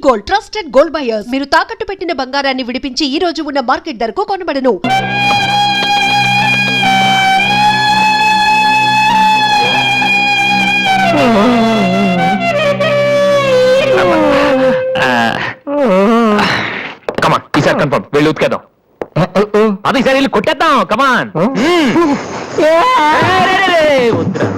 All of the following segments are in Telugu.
Gold, trusted gold buyers. మీరు తాకట్టు పెట్టిన బంగారాన్ని విడిపించి ఈ రోజు ఉన్న మార్కెట్ ధరకు కొనబడను. కమాన్, ఈసారి కన్ఫర్మ్ వెళ్ళి ఉతికేద్దాం. అది ఈసారి వెళ్ళి కొట్టేద్దాం. కమాన్. వద్దురా.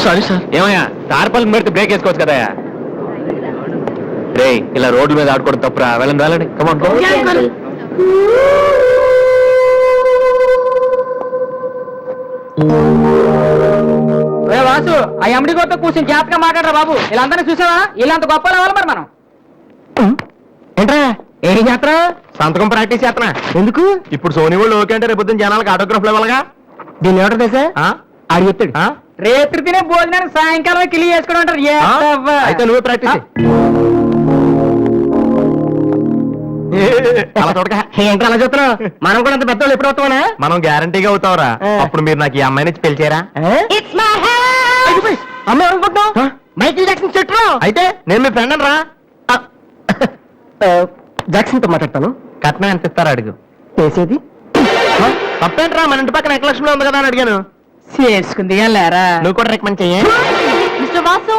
Sorry sir. ఏమయ్యా, తార్పాలకు పెడితే బ్రేక్ వేసుకోవచ్చు కదా. రే, ఇలా రోడ్ల మీద ఆడుకోవడం తప్పురా. వెళ్ళండి. కమాన్. వాసు, ఆ ఎమ్డి గోతో కూర్చొని జాగ్రత్తగా మాట్లాడరా బాబు. వీళ్ళందరినీ చూసావా? వీళ్ళంత గొప్ప రావాలి మరి మనం. ఏంట్రా ఏం చేస్తున్నా? సంతకం ప్రాక్టీస్ చేస్తున్నా. ఎందుకు? ఇప్పుడు సోనీ వాళ్ళు ఓకే అంటే రేపు జనాలకు ఆటోగ్రాఫ్లు ఇవ్వాలిగా. దీన్ని ఏమంటారు తెలుసా? ఆడి చెప్తాడు. రేత్రి తినే భోజనాన్ని సాయంకాలం కిలి చేసుకోవడం అంటారు. అయితే నువ్వే ప్రాక్టీస్. ఏంటి అలా చూస్తున్నావు? మనం కూడా అంత పెద్దవాళ్ళు ఎప్పుడు అవుతామనా? మనం గ్యారంటీగా అవుతావురా. అప్పుడు మీరు నాకు ఈ అమ్మాయిని పిలిచారా? అమ్మాయి అనుకుంటున్నావు? మైకిల్ జాక్సన్ చెట్టు. అయితే నేను మీ ఫ్రెండ్ రా. జాక్సన్ తో మాట్లాడతాను. కట్నం ఎంత ఇస్తారా అడుగు. చేసేది తప్పేంట్రా, మన ఇంటి పక్కన ఎక్లక్ష్మిలో ఉంది కదా అని అడిగాను. చేసుకుంది లేరా? నువ్వు కూడా రికమెండ్ చెయ్యి. Mister Vasu,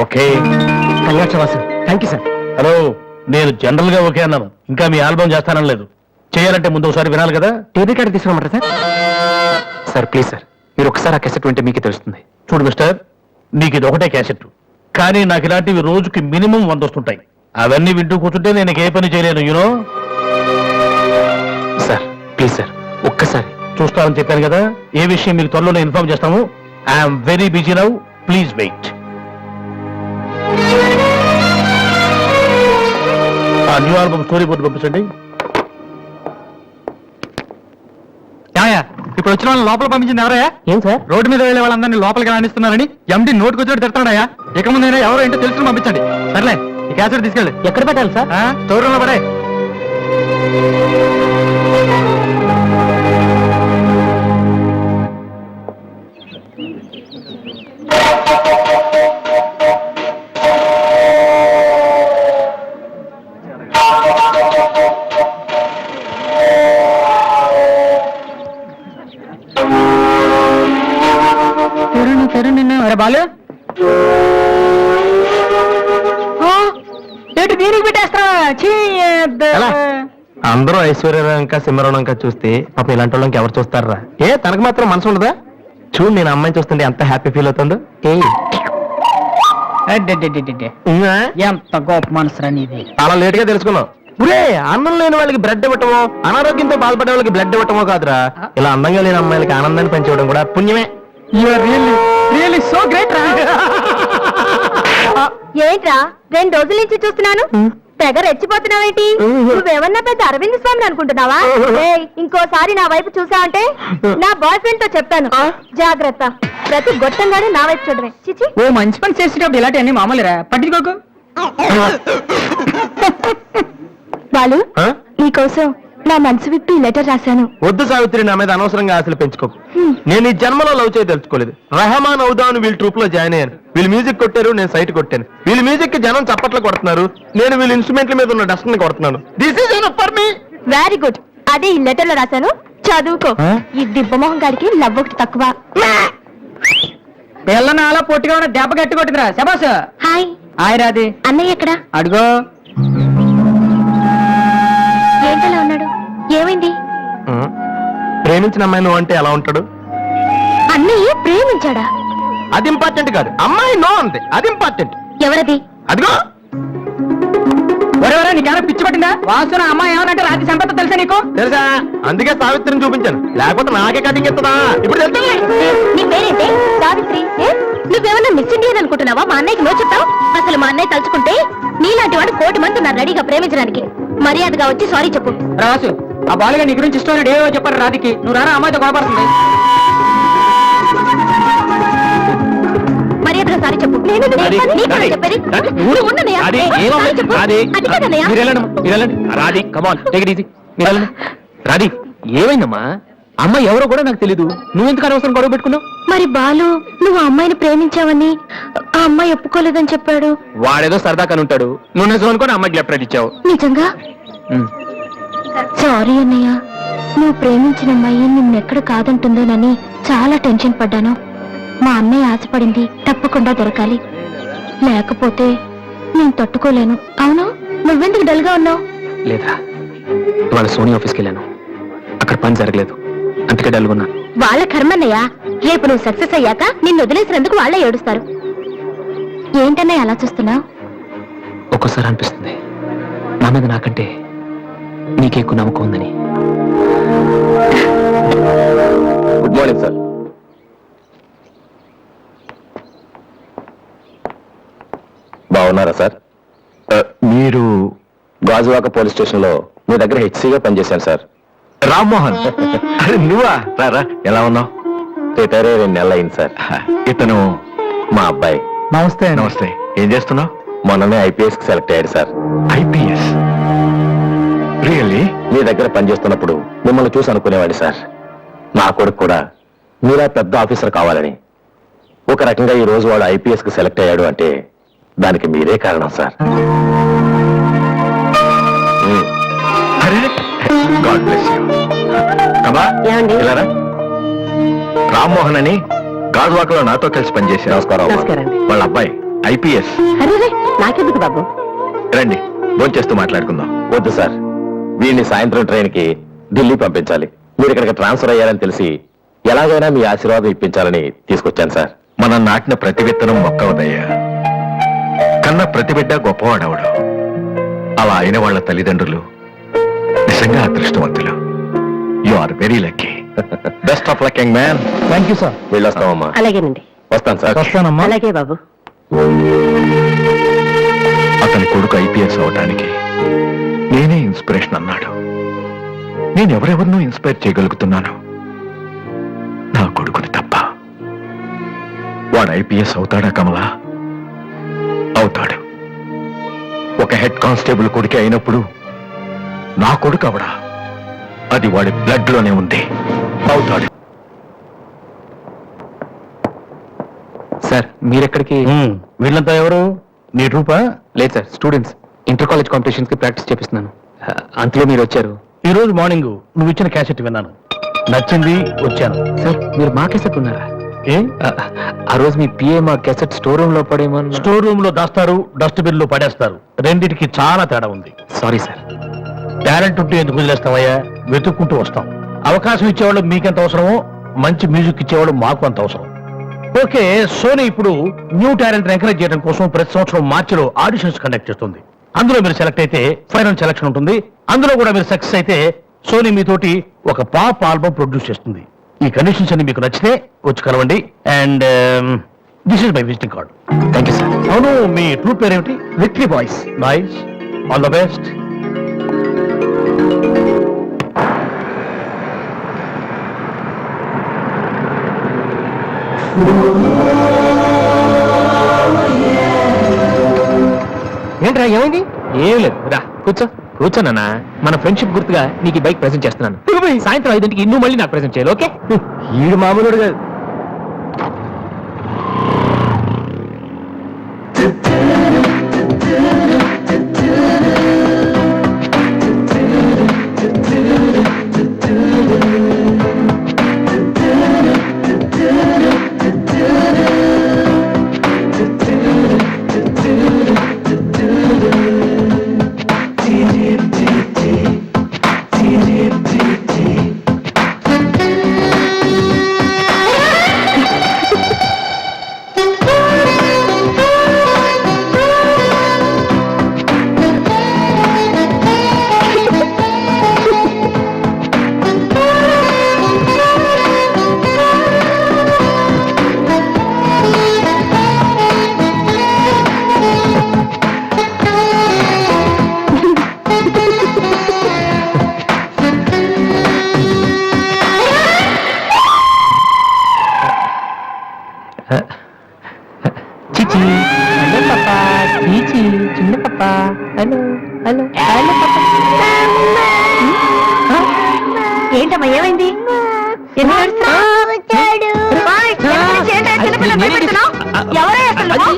okay. Vasu, thank you sir. Hello, నేను జనరల్ గా ఓకే అన్నాను. ఇంకా మీ ఆల్బమ్ చేస్తానని లేదు. చేయాలంటే ముందు ఒకసారి వినాలి కదా. టీవీ కార్డు తీసుకోమంటారా సార్? సార్ ప్లీజ్ సార్, మీరు ఒకసారి ఆ కెసెట్ వింటే మీకే తెలుస్తుంది. చూడు మిస్టర్, నీకు ఇది ఒకటే క్యాసెట్, కానీ నాకు ఇలాంటివి రోజుకి మినిమం 100 వస్తుంటాయి. అవన్నీ వింటూ కూర్చుంటే నేను ఏ పని చేయలేను. యూనో సార్ ప్లీజ్ సార్, ఒక్కసారి చూస్తానని చెప్పాను కదా. ఏ విషయం మీకు త్వరలోనే ఇన్ఫార్మ్ చేస్తాము. I'm very busy now, please wait. ఆ న్యూ ఆల్బమ్ స్టోరీ బోర్డు పంపించండి. ఇప్పుడు వచ్చిన వాళ్ళని లోపల పంపించింది ఎవరయ్యా? ఏం సార్? రోడ్డు మీద వెళ్ళే వాళ్ళందరినీ లోపలికి రాణిస్తున్నారని ఎండి నోటుకు వచ్చినట్టు తిడతాడయ్యా. ఇక ముందైనా ఎవరో ఏంటో తెలుసుకుని పంపించండి. సర్లే, ఈ క్యాసెట్ తీసుకెళ్ళి ఎక్కడ పెట్టాలి సార్? స్టోర్ రూమ్ లో పడే. బాలు ఏంటి దీనికి పెట్టేస్తారా? అందరూ ఐశ్వర్యరంక సింహరణంక చూస్తే పాపం ఇలాంటి వాళ్ళకి ఎవరు చూస్తారా? తనకు మాత్రం మనసు ఉండదా? చూడు, నేను అమ్మాయిని చూస్తుంటే ఎంత హ్యాపీ ఫీల్ అవుతుందో. ఎంత గొప్ప మనసురా నీది. చాలా లేట్ గా తెలుసుకున్నావు. పురే, అన్నం లేని వాళ్ళకి బ్లడ్ ఇవ్వటమో, అనారోగ్యంతో బాధపడే వాళ్ళకి బ్లడ్ ఇవ్వటమో కాదురా, ఇలా అందంగా లేని అమ్మాయిలకి ఆనందాన్ని పెంచడం కూడా పుణ్యమే. రియల్లీ సో గ్రేట్ రా. ఏంట్రా 2 రోజుల నుంచి చూస్తున్నాను, తెగ రెచ్చిపోతున్నావేంటి? నువ్వేమన్నా పెద్ద అరవింద్ స్వామిని అనుకుంటున్నావా? ఇంకోసారి నా వైపు చూసావంటే నా బాయ్ ఫ్రెండ్ తో చెప్తాను, జాగ్రత్త. ప్రతి గొట్టంగానే నా వైపు చూడవే. చిచి, ఓ మంచి పని చేసేటప్పుడు ఇలాంటి అన్ని మామూలురా, పట్టించుకోకు. బాలు, నీకోసం నా మనసు విప్పి లెటర్ రాశాను. వద్దు సావిత్రి, నా మీద అనవసరంగా ఆశలు పెంచుకోకు. నేను ఈ జన్మలో లవ్ చేయ తెలుసుకోలేదు. రెహమాన్ అవుదాను వీళ్ళ ట్రూప్ లో జాయిన్ అయ్యాను. వీళ్ళు మ్యూజిక్ కొట్టారు, నేను సైట్ కొట్టాను. వీళ్ళ మ్యూజిక్ కి జనం చప్పట్లు కొడుతున్నారు, నేను వీళ్ళ ఇన్స్ట్రుమెంట్ల మీద ఉన్న డస్ట్ ని కొడుతున్నాను. This is enough for me. Very good. అదే ఈ లెటర్ లో రాశాను, చదువుకో. ఈ దిబ్బమోహం గారికి లవ్ ఒకటి తక్కువ. పిల్ల నాలో పొట్టిగా ఉన్న దెబ్బ గట్టి కొట్టిందిరా శబాస్. హాయ్. హాయ్ రాది. అన్నయ్య ఎక్కడ? అడుగో. ఏంటలా ఉన్నాడు? ఏమైంది? ప్రేమించిన అమ్మాయి నువ్వు అంటే ఎలా ఉంటాడు? అన్నయ్య ప్రేమించాడా? అది ఇంపార్టెంట్ కాదు, అమ్మాయి నో అంతే, అది ఇంపార్టెంట్. ఎవరది? అదిగో ఒరేవరా నీకేమైనా పిచ్చి పట్టిందా? వాసున అమ్మాయి ఏమనంటే రాత్రి సంపద తెలుసా నీకు? తెలుసా, అందుకే సావిత్రిని చూపించాను, లేకపోతే నాకే కటింగ్ ఇస్తుందా. ఇప్పుడు తెలుసా? నీ పేరేంటి? సావిత్రి. నువ్వేమన్నా మిస్ ఇండియన్ అనుకుంటున్నావా? మా అన్నయ్యకి నో చెప్తావు? అసలు మా అన్నయ్య తలుచుకుంటే నీలాంటి వాడు 1,000,000 మంది ఉన్నారు రెడీగా ప్రేమించడానికి. మర్యాదగా వచ్చి సారీ చెప్పు. రాసు ఆ బాలుగా నీ గురించి ఇష్టం ఏవో చెప్పారు రాధికి. నువ్వు రారా, అమ్మాయితో గొడవపడుతుంది. మర్యాదగా సారీ చెప్పు. చెప్పేది నువ్వు ఉండనయ్యా. సారీ చెప్పు. అది కాదన్నయ్యా. రాది కమాన్ టేక్ ఇట్ ఈజీ. రాది ఏమైందమ్మా? అమ్మాయి ఎవరో కూడా నాకు తెలీదు, నువ్వెందుకు అనవసరం గొడవ పెట్టుకున్నావు? మరి బాలు నువ్వు ఆ అమ్మాయిని ప్రేమించావని ఆ అమ్మాయి ఒప్పుకోలేదని చెప్పాడు. వాడేదో సరదా కని ఉంటాడు, నువ్వు నిజం అనుకోని అమ్మాయికి లెఫ్ట్ రైట్ ఇచ్చావు. నిజంగా? సారీ అన్నయ్య, నువ్వు ప్రేమించిన అమ్మాయి నిన్నెక్కడ కాదంటుందోనని చాలా టెన్షన్ పడ్డాను. మా అన్నయ్య ఆశపడింది తప్పకుండా దొరకాలి, లేకపోతే నేను తట్టుకోలేను. అవును, నువ్వెందుకు డల్గా ఉన్నావు? లేదా వాళ్ళ సోనీ ఆఫీస్కి వెళ్ళాను, అక్కడ పని జరగలేదు, అందుకే డల్గున్నా. వాళ్ళ కర్మన్నయ్య, రేపు నువ్వు సక్సెస్ అయ్యాక నిన్ను వదిలేసినందుకు వాళ్ళే ఏడుస్తారు. ఏంటన్నయ్య అలా చూస్తున్నావు? ఒక్కోసారి అనిపిస్తుంది నా మీద నాకంటే నీకే ఎక్కువ నమ్మకం ఉందని. Good morning sir. బాగున్నారా సార్? మీరు గాజువాక పోలీస్ స్టేషన్ లో మీ దగ్గర హెచ్సీగా పనిచేశాను సార్. రామ్మోహన్, నువ్వా? రారా, ఎలా ఉన్నావు? రిటైర్ అయ్యి 2 నెలలు అయింది సార్. ఇతను మా అబ్బాయి. నమస్తే. నమస్తే. ఏం చేస్తున్నావు? మొన్ననే ఐపీఎస్ కి సెలెక్ట్ అయ్యాడు సార్. ఐపీఎస్? రియల్లీ? మీ దగ్గర పనిచేస్తున్నప్పుడు మిమ్మల్ని చూసి అనుకునేవాడి సార్, నా కొడుకు కూడా మీరా పెద్ద ఆఫీసర్ కావాలని. ఒక రకంగా ఈ రోజు వాడు ఐపీఎస్ కి సెలెక్ట్ అయ్యాడు అంటే దానికి మీరే కారణం సార్. God bless you. ఇలారా, రామ్మోహన్ అని గాజువాకలో నాతో కలిసి పనిచేశారు. నమస్కారం. వాళ్ళ అబ్బాయి ఐపీఎస్. నాకెందుకు బాబు? రండి, భోంచేస్తూ మాట్లాడుకుందాం. వద్దు సార్, వీడిని సాయంత్రం ట్రైన్ కి ఢిల్లీ పంపించాలి. మీరు ఇక్కడికి ట్రాన్స్ఫర్ అయ్యారని తెలిసి ఎలాగైనా మీ ఆశీర్వాదం ఇప్పించాలని తీసుకొచ్చాను సార్. మనం నాటిన ప్రతి విత్తనం మొక్కవదయ్యా. కన్న ప్రతి బిడ్డ గొప్పవాడవడు. అలా అయిన వాళ్ళ తల్లిదండ్రులు నిజంగా అదృష్టవంతులు. You are very lucky. Best of luck young man. Thank you sir. వెళ్ళొస్తామమ్మా. అలాగేనండి. వస్తాను సార్. వస్తానమ్మా. అలాగే బాబు. అతని కొడుకు ఐపీఎస్ అవడానికి నేనే ఇన్స్పిరేషన్ అన్నాడు. నేను ఎవరెవరినో ఇన్స్పైర్ చేయగలుగుతున్నాను, నా కొడుకుని తప్ప. వాడు ఐపీఎస్ అవుతాడా కమలా? అవుతాడు. ఒక హెడ్ కానిస్టేబుల్ కొడుకే అయినప్పుడు నా కొడుకు అవడా? అది వాడి బ్లడ్ లోనే ఉంది. అవుతాడు. సార్ మీరెక్కడికి? వీళ్ళంతా ఎవరు? నీ ట్రూపా? లేదు sir, students. Inter college competitions కి ప్రాక్టీస్ చేపిస్తున్నాను. అంతలో మీరు వచ్చారు. ఈ రోజు మార్నింగ్ నువ్వు ఇచ్చిన క్యాసెట్ విన్నాను, నచ్చింది, వచ్చాను. సార్ మీరు మా క్యాసెట్ ఉన్నారా? ఏ ఆ రోజు మీ పిఏ మా క్యాసెట్ స్టోర్ రూమ్ లో పడేమో. స్టోర్ రూమ్ లో దాస్తారు, డస్ట్బిన్ లో పడేస్తారు. రెండిటికి చాలా తేడా ఉంది. Sorry sir. టాలెంట్ ఉంటే ఎందుకు వదిలేస్తామయ్యా? వెతుక్కుంటూ వస్తాం. అవకాశం ఇచ్చేవాళ్ళు మీకెంత అవసరమో మంచి మ్యూజిక్ ఇచ్చేవాళ్ళు మాకు అంత అవసరం. ఓకే, సోనీ ఇప్పుడు న్యూ టాలెంట్ ఎంకరేజ్ చేయడం కోసం ప్రతి సంవత్సరం మార్చిలో ఆడిషన్స్ కండక్ట్ చేస్తుంది. అందులో మీరు సెలెక్ట్ అయితే ఫైనల్ సెలక్షన్ ఉంటుంది. అందులో కూడా మీరు సక్సెస్ అయితే సోనీ మీతోటి ఒక పాప్ ఆల్బమ్ ప్రొడ్యూస్ చేస్తుంది. ఈ కండిషన్స్ అన్ని మీకు నచ్చితే వచ్చి కలవండి. And this is my visiting card. Thank you sir. అవును, మీ ట్రూప్ పేరు ఏమిటి? Victory boys. Nice, all the best. ఏంట్రా, ఏమైంది? ఏం లేదు, రా కూర్చో. కూర్చోనన్నా మన ఫ్రెండ్షిప్ గుర్తుగా నీకు ఈ బైక్ ప్రెజెంట్ చేస్తున్నాను. సాయంత్రం 5ంటికి నువ్వు మళ్ళీ నాకు ప్రెజెంట్ చేయాలి, ఓకే? ఈడు మామూలుడు కాదు. చిచి హలో పాపా, చీచి చిన్న పాపా, హలో హలో హలో పాపా. ఏంటమ్మా ఏమైంది? ఎందుకు ఏడుస్తున్నావ్? ఓయ్, చిన్నపిల్లలు భయపెడుతున్నావ్? ఎవరే అసలు నువ్వు?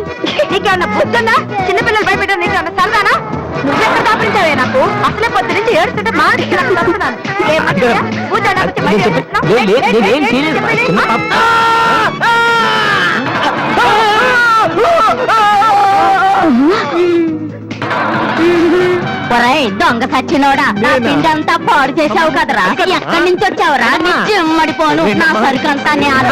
నీకేమన్నా బుద్ధుందా? చిన్నపిల్లలు భయపెట్టడం నీకేమన్నా సరదానా? నువ్వెక్కడ దాపించావే నాకు? అసలే పొద్దు నుంచి ఏడుస్తుంటే మా ఇంటికి నాకు వస్తున్నాను. నేనేం చేయలేదు, చిన్న పాప. ఒరేయ్ దొంగ సచ్చినోడా, నా పిండంతా పాడు చేసావు కదరా. ఎక్కడి నుంచి వచ్చావురా? నీ చిమ్మడిపోను, నా సరుకంతా నేల.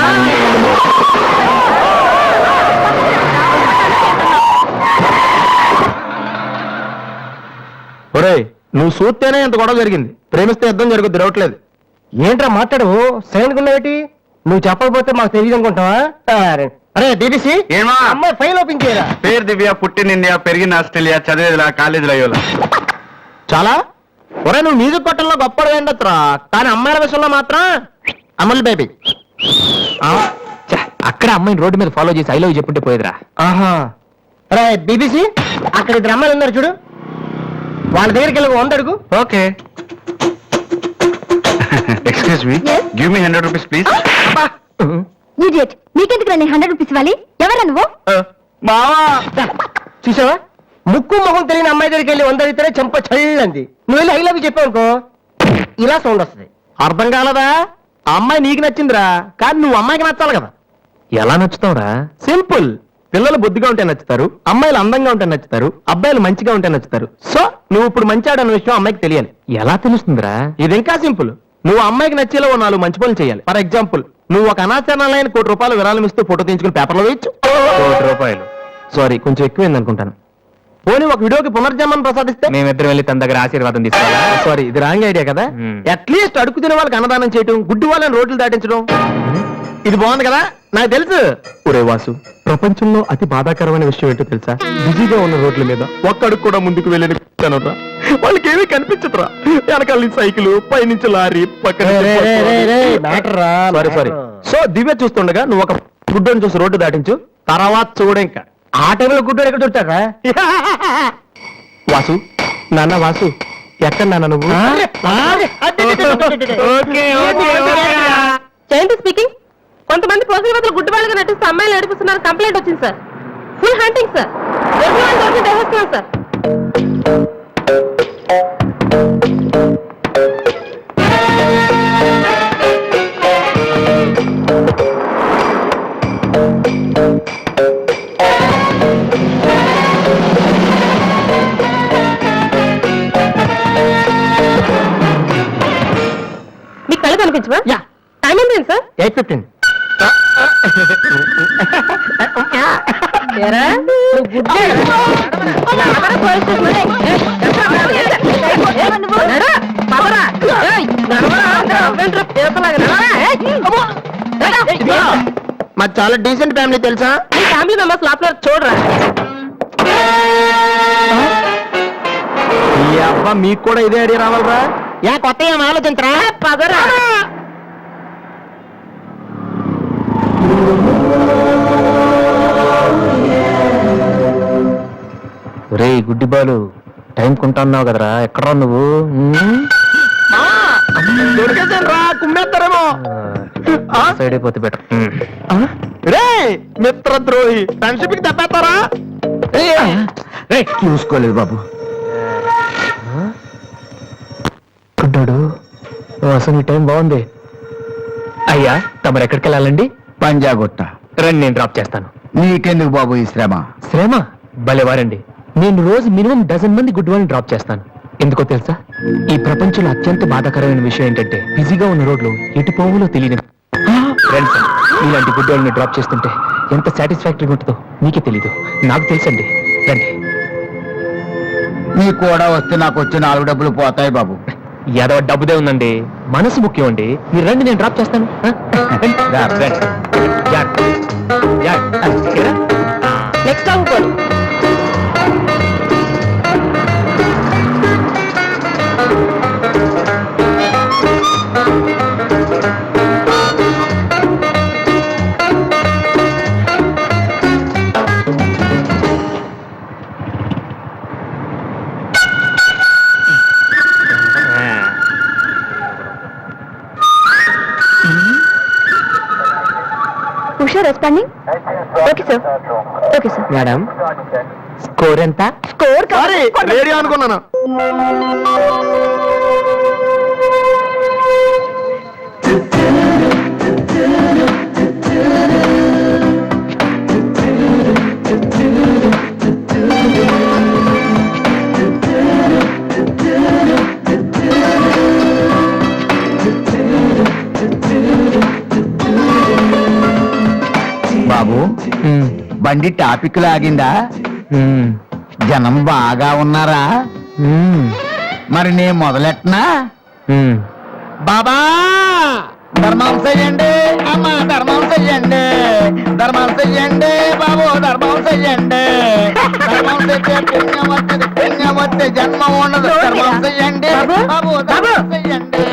ఒరేయ్, నువ్వు చూస్తేనే ఇంత గొడవ జరిగింది. ప్రేమిస్తే యుద్ధం జరుగుద్ది, రావట్లేదు. ఏంట్రా మాట్లాడు, సైలెంట్ ఉన్నావేటి? నువ్వు చెప్పకపోతే మాకు తెలియదు అనుకుంటావా? అరే బీబీసీ, అమ్మాయి ఫైల్ ఓపెన్ చేయరా? పేరు దివ్య, పుట్టిన ఇండియా, పెరిగిన ఆస్ట్రేలియా, చదివేదిలా కాలేజీలో అయ్యోలా. చాలా ఒరే, నువ్వు మ్యూజిక్ కొట్టంలో గొప్పడు ఏంటత్రా, కానీ అమ్మాయిల విషయంలో మాత్రం అమల్ బేబీ. అక్కడ అమ్మాయిని రోడ్డు మీద ఫాలో చేసి ఐ లవ్ చెప్పుంటే పోయేదిరా. ఆహా. అరే బీబీసీ, అక్కడ ఇద్దరు అమ్మాయిలు ఉన్నారు చూడు, వాళ్ళ దగ్గరికి వెళ్ళి 100 అడుగు. Okay. Excuse me, give me 100 rupees please. Idiot, నీకెందుకు నేను 100 రూపీస్ ఇవ్వాలి? ఎవరా నువ్వు? బావా, చూసావా, ముక్కు మొహం తెలియని అమ్మాయి దగ్గరికి వెళ్ళి 100 అడిగితేనే చెంప చల్లంది. నువ్వు వెళ్ళి ఐ లవ్ చెప్పావు అనుకో, ఇలా సౌండ్ వస్తుంది. అర్థం కాలదా? ఆ అమ్మాయి నీకు నచ్చిందిరా, కానీ నువ్వు అమ్మాయికి నచ్చాలి కదా. ఎలా నచ్చుతావురా? సింపుల్. పిల్లలు బుద్ధిగా ఉంటే నచ్చుతారు, అమ్మాయిలు అందంగా ఉంటే నచ్చుతారు, అబ్బాయిలు మంచిగా ఉంటే నచ్చుతారు. సో నువ్వు ఇప్పుడు మంచివాడన్న విషయం అమ్మాయికి తెలియాలి. ఎలా తెలుస్తుందిరా? ఇది ఇంకా సింపుల్. నువ్వు అమ్మాయికి నచ్చేలా 4 మంచి పనులు చేయాలి. ఫర్ ఎగ్జాంపుల్, నువ్వు ఒక అనాచరణలైన ₹1,00,00,000 విరాళం ఇస్తూ ఫోటో తీయించుకుని పేపర్లో వేయచ్చు. ₹1,00,00,000. సారీ, కొంచెం ఎక్కువైంది అనుకుంటాను. పోనీ ఒక వీడియోకి పునర్జన్మను ప్రసాదిస్తే? మేమిద్దరం వెళ్ళి తన దగ్గర ఆశీర్వాదం తీసుకోవాలా? సారీ, ఇది రాంగ్ ఐడియా కదా. అట్లీస్ట్ అడుగు తినే వాళ్ళకి అన్నదానం చేయటం, గుడ్డి వాళ్ళని రోడ్లు దాటించడం, ఇది బాగుంది కదా. నాకు తెలుసు. ఒరే వాసు, ప్రపంచంలో అతి బాధాకరమైన విషయం ఏంటో తెలుసా? బిజీగా ఉన్న రోడ్ల మీద ఒక్క అడుగు కూడా ముందుకు వెళ్ళని కనురా, వాళ్ళకి ఏమీ కనిపించదురా. వెనకాల నుంచి సైకిల్, పైనుంచి లారీ, పక్కన సారీ. సో దివ్య చూస్తుండగా నువ్వు ఒక గుడ్డని చూసి రోడ్డు దాటించు, తర్వాత చూడ. ఇంకా ఆ టైంలో గుడ్డోడు ఎక్కడ దొరుకుతాడా? వాసు, నాన్న వాసు, ఎక్కడ నాన్న నువ్వు? జయంతి స్పీకింగ్. కొంతమంది పోలీసుల వద్ద గుడ్డి వాళ్ళగా నటిస్తూ అమ్మాయిలు నడిపిస్తున్నారు. కంప్లైంట్ వచ్చింది sir. Full hunting sir. Sir మీకు కళ్ళు కనిపించవా? టైం ఉంది సార్. 8:15. మాది చాలా డీసెంట్ ఫ్యామిలీ తెలుసా? మీ ఫ్యామిలీ మెంబర్స్ లోపల చూడరా. ఈ అబ్బా, మీకు కూడా ఇదే ఐడియా రావాలరా? కొత్త ఏం ఆలోచించరా? పదరా. రే గుడ్డి బాలు, టైం కొంటున్నావు కదరా, ఎక్కడా నువ్వు? దొరికేసాను, కుమ్మేస్తారేమో. సైడ్ అయిపోతే బెటర్. రే మిత్రద్రోహి, ఫ్రెండ్షిప్ కి తప్పేస్తారా? చూసుకోలేదు బాబు. గుడ్డోడు, అసలు ఈ టైం బాగుంది. అయ్యా, తమరు ఎక్కడికి వెళ్ళాలండి? పంజాగుట్ట. రండి, నేను డ్రాప్ చేస్తాను. నీకెందుకు బాబు ఈ శ్రమ? శ్రమ భలేవారండి. నేను రోజు మినిమం డజన్ మంది గుడ్ వాళ్ళని డ్రాప్ చేస్తాను. ఎందుకో తెలుసా? ఈ ప్రపంచంలో అత్యంత బాధాకరమైన విషయం ఏంటంటే బిజీగా ఉన్న రోడ్లు ఎటు పోవులో తెలియదు. ఫ్రెండ్స్, ఇలాంటి గుడ్ వాళ్ళని డ్రాప్ చేస్తుంటే ఎంత సాటిస్ఫాక్టరీగా ఉంటుందో మీకే తెలీదు, నాకు తెలుసండి. రండి. నీ కూడా వస్తే నాకు వచ్చే 4 డబ్బులు పోతాయి బాబు. ఏదో డబ్బుదే ఉందండి, మనసు ముఖ్యం అండి. మీరు రండి, నేను డ్రాప్ చేస్తాను. నెక్స్ట్ అవుకోండి. Usha responding. Okay sir, okay sir. Madam, score ఎంత? స్కోర్ సారీ, రేడియో అనుకున్నాను. బాబు, బండి టాపిక్ లాగిందా? జనం బాగా ఉన్నారా? మరి నేను మొదలెట్టనా? బాబా ధర్మం చెయ్యండి, అమ్మ ధర్మం చెయ్యండి, ధర్మం చెయ్యండి బాబు, ధర్మం చెయ్యండి. ధర్మం చేస్తే పుణ్యం వస్తుంది, పుణ్యం వస్తే జన్మ ఉండదు. ధర్మం చెయ్యండి బాబు, ధర్మం చెయ్యండి.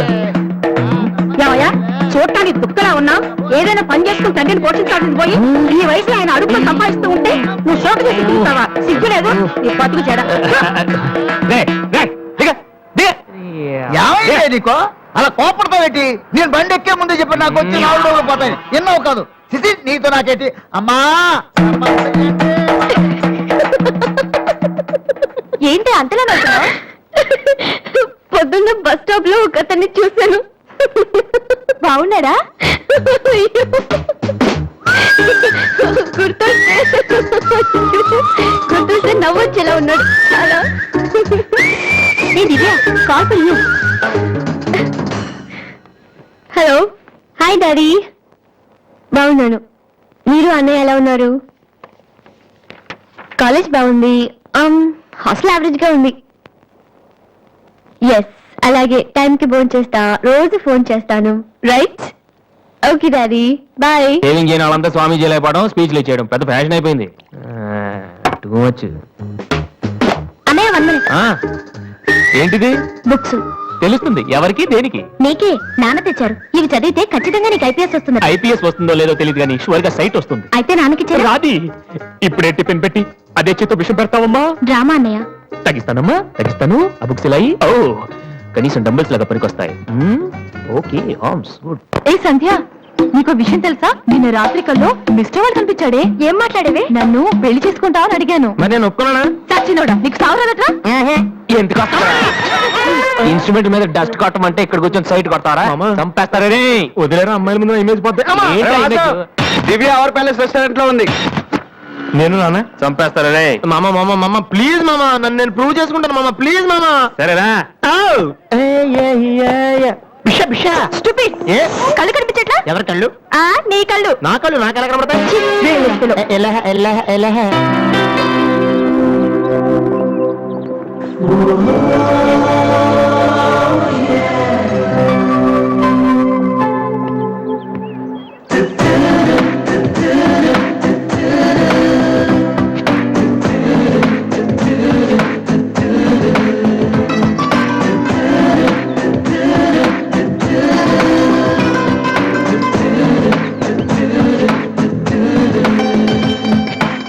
ఏమయ్యా, చూడటానికి దుఃఖలా ఉన్నా ఏదైనా పని చేసుకుని తండ్రిని పోషించాల్సింది పోయి ఈ వయసులో ఆయన అడుగులు సంపాదిస్తూ ఉంటే నువ్వు షోకు చేసి తిరుగుతావా? సిగ్గులేదు నీ బతుకు చెడ. ఏమైంది నీకో అలా కోపడతావు ఏంటి? నేను బండి ఎక్కే ముందే చెప్పి నాకు వచ్చి 4 డబ్బులు పోతాయి. ఎన్నో కాదు సిసి, నీతో నాకేంటి? అమ్మా ఏంటి అంతలా నవ్వుతున్నావ్? పొద్దున్న బస్ స్టాప్ లో ఒక అతన్ని చూశాను. బాగున్నాడా? గుర్తొస్తే నవ్వొచ్చేలా ఉన్నాడు చాలా. Divya, call for you. Hello, hi daddy. బాగున్నాను. మీరు అన్నయ్య ఎలా ఉన్నారు? కాలేజ్ బాగుంది, హాస్టల్ యావరేజ్ గా ఉంది. ఎస్, అలాగే టైంకి ఫోన్ చేస్తా, రోజు ఫోన్ చేస్తాను. Right? Okay daddy, bye. Saving చేయని వాళ్ళంతా స్వామీజీ అయిపోవడం, స్పీచ్లు ఇచ్చేయడం పెద్ద ఫ్యాషన్ అయిపోయింది. Too much. అన్నయ్య 1 minute. ఏంటిది? బుక్స్. తెలుస్తుంది ఎవరికి, దేనికి? నీకే, నాన్న తెచ్చారు. ఇవి చదివితే ఖచ్చితంగా నీకు ఐపీఎస్ వస్తుంది. ఐపీఎస్ వస్తుందో లేదో తెలియదు కానీ షువర్ గా సైట్ వస్తుంది. అయితే నాన్నకి రాది, ఇప్పుడే టిఫిన్ పెట్టి అదే చేత్తో విషయం పెడతావమ్మా? డ్రామా అన్నయ్య. తగ్గిస్తానమ్మా, తగ్గిస్తాను. ఆ బుక్స్ ఇలా ఓ కనీసం డంబుల్స్ లాగా పనికొస్తాయి. Okay, arms good. ఏ సంధ్య, నీకు విషయం తెలుసా? నిన్న రాత్రి కల్లో మిస్టర్ వాళ్ళు కనిపించాడే. ఏం మాట్లాడేవి? నన్ను పెళ్లి చేసుకుంటావని అడిగాను. మరి నేను ఒప్పుకున్నానా? సచ్చినోడా, నీకు సావరాదట్రా? ఎందుకు ఇన్స్ట్రుమెంట్ మీద డస్ట్ కొట్టమంటే ఇక్కడ కూర్చొని సైట్ కొడతారా? చంపేస్తారే. వదిలేరా, అమ్మాయిల ముందు ఇమేజ్ పోతే. దివ్య అవర్ ప్యాలెస్ రెస్టారెంట్ లో ఉంది. నేను నాన్న చంపేస్తారే. మామ మామ మామ ప్లీజ్ మామ, నన్ను నేను ప్రూవ్ చేసుకుంటాను మామ, ప్లీజ్ మామ. సరేనా? Stupid. కళ్ళు కనిపించట్లా? ఎవరి కళ్ళు? నీ కళ్ళు. నా కళ్ళు నాకు ఎలా కనబడతాయి?